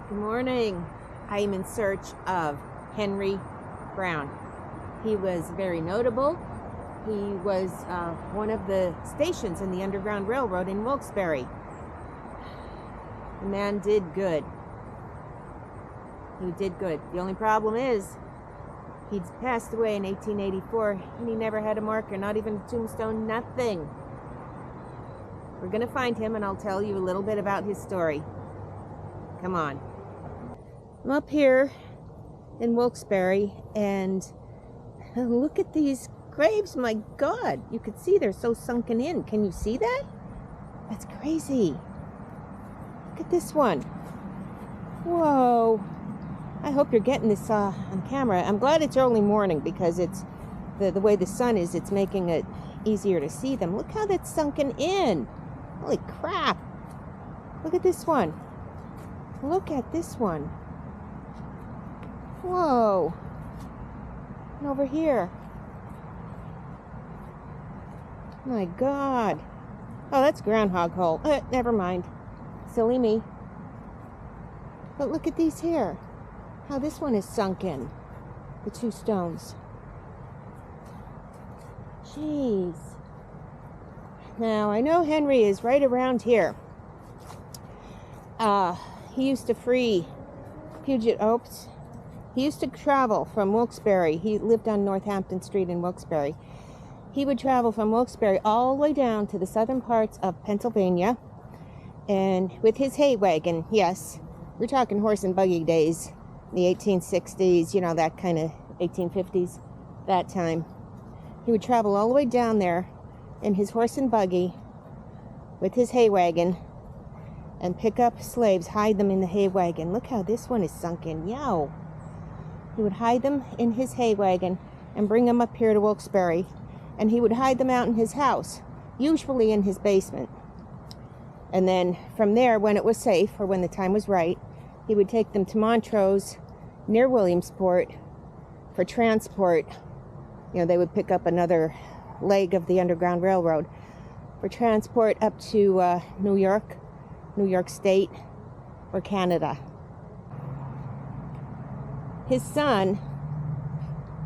Good morning. I am in search of Henry Brown. He was very notable. He was one of the stations in the Underground Railroad in Wilkes Barre. The man did good. He did good. The only problem is he passed away in 1884 and he never had a marker, not even a tombstone, nothing. We're going to find him and I'll tell you a little bit about his story. Come on. I'm up here in Wilkes Barre and look at these graves. My God, you could see they're so sunken in. Can you see that? That's crazy. Look at this one. Whoa. I hope you're getting this on camera. I'm glad it's early morning because it's the way the sun is, it's making it easier to see them. Look how that's sunken in. Holy crap. Look at this one. Look at this one. Whoa. And over here. My God. Oh, that's groundhog hole. Never mind. Silly me. But look at these here. How this one is sunk in. The two stones. Jeez. Now, I know Henry is right around here. He used to free Puget Opes. He used to travel from Wilkes Barre. He lived on Northampton Street in Wilkes Barre. He would travel from Wilkes Barre all the way down to the southern parts of Pennsylvania. And with his hay wagon, yes, we're talking horse and buggy days, the 1860s, you know, that kind of 1850s, that time. He would travel all the way down there in his horse and buggy with his hay wagon and pick up slaves, hide them in the hay wagon. Look how this one is sunken. Yow. He would hide them in his hay wagon and bring them up here to Wilkes Barre, and he would hide them out in his house, usually in his basement. And then from there, when it was safe or when the time was right, he would take them to Montrose near Williamsport for transport. You know, they would pick up another leg of the Underground Railroad for transport up to New York State, or Canada. His son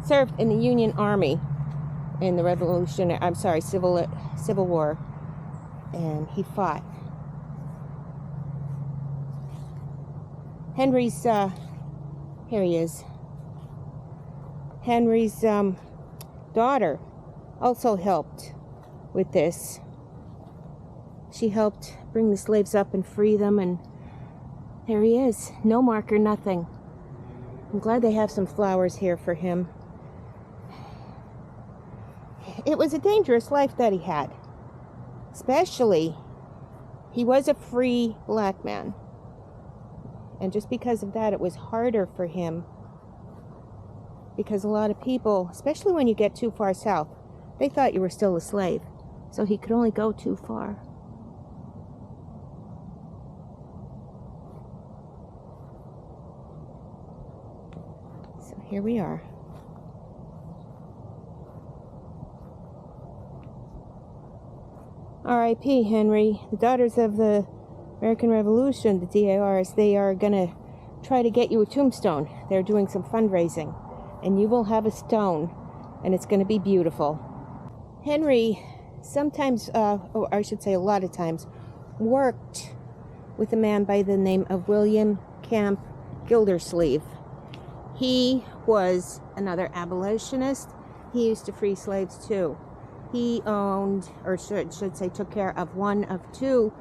served in the Union Army in the Civil War, and he fought. Henry's, here he is. Henry's daughter also helped with this. She helped bring the slaves up and free them, and there he is. No marker, nothing. I'm glad they have some flowers here for him. It was a dangerous life that he had. Especially, he was a free black man. And just because of that, it was harder for him. Because a lot of people, especially when you get too far south, they thought you were still a slave. So he could only go too far. So here we are. R.I.P. Henry. The Daughters of the American Revolution, the DARs, they are going to try to get you a tombstone. They're doing some fundraising. And you will have a stone. And it's going to be beautiful. Henry sometimes, or I should say a lot of times, worked with a man by the name of William Camp Gildersleeve. He was another abolitionist. He used to free slaves too. He owned, or should say, took care of one of two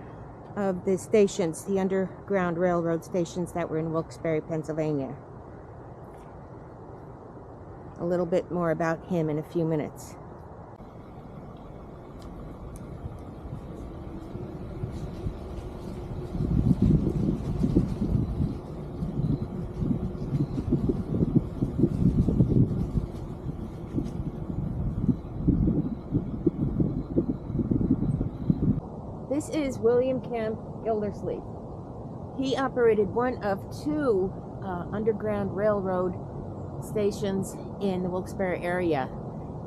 of the stations, the Underground Railroad stations that were in Wilkes Barre, Pennsylvania. A little bit more about him in a few minutes. This is William Camp Gildersleeve. He operated one of two Underground Railroad stations in the Wilkes Barre area.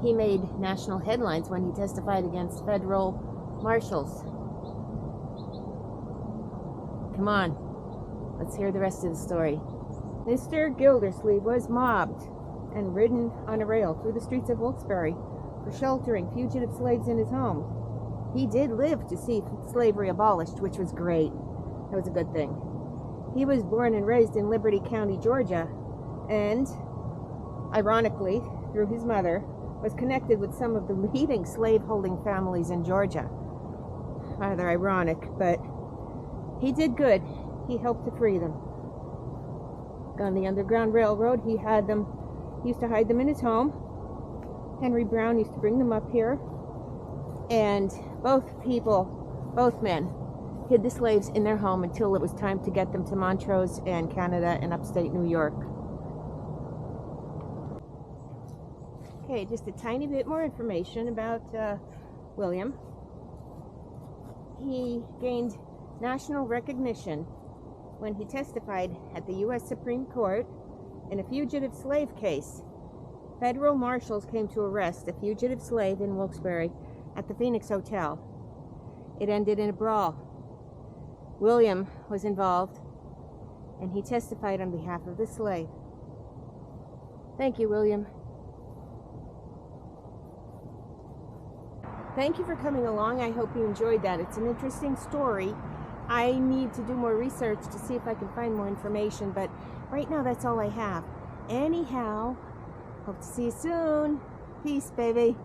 He made national headlines when he testified against federal marshals. Come on, Let's hear the rest of the story. Mr. Gildersleeve was mobbed and ridden on a rail through the streets of Wilkes-Barre for sheltering fugitive slaves in his home. He did live to see slavery abolished, which was great. That was a good thing. He was born and raised in Liberty County, Georgia, and, ironically, through his mother, was connected with some of the leading slave-holding families in Georgia. Rather ironic, but he did good. He helped to free them. On the Underground Railroad, he used to hide them in his home. Henry Brown used to bring them up here, and both men, hid the slaves in their home until it was time to get them to Montrose and Canada and upstate New York. Okay, just a tiny bit more information about William. He gained national recognition when he testified at the U.S. Supreme Court in a fugitive slave case. Federal marshals came to arrest a fugitive slave in Wilkes-Barre at the Phoenix Hotel. It ended in a brawl. William was involved, and he testified on behalf of the slave. Thank you, William. Thank you for coming along. I hope you enjoyed that. It's an interesting story. I need to do more research to see if I can find more information, but right now that's all I have. Anyhow, hope to see you soon. Peace, baby.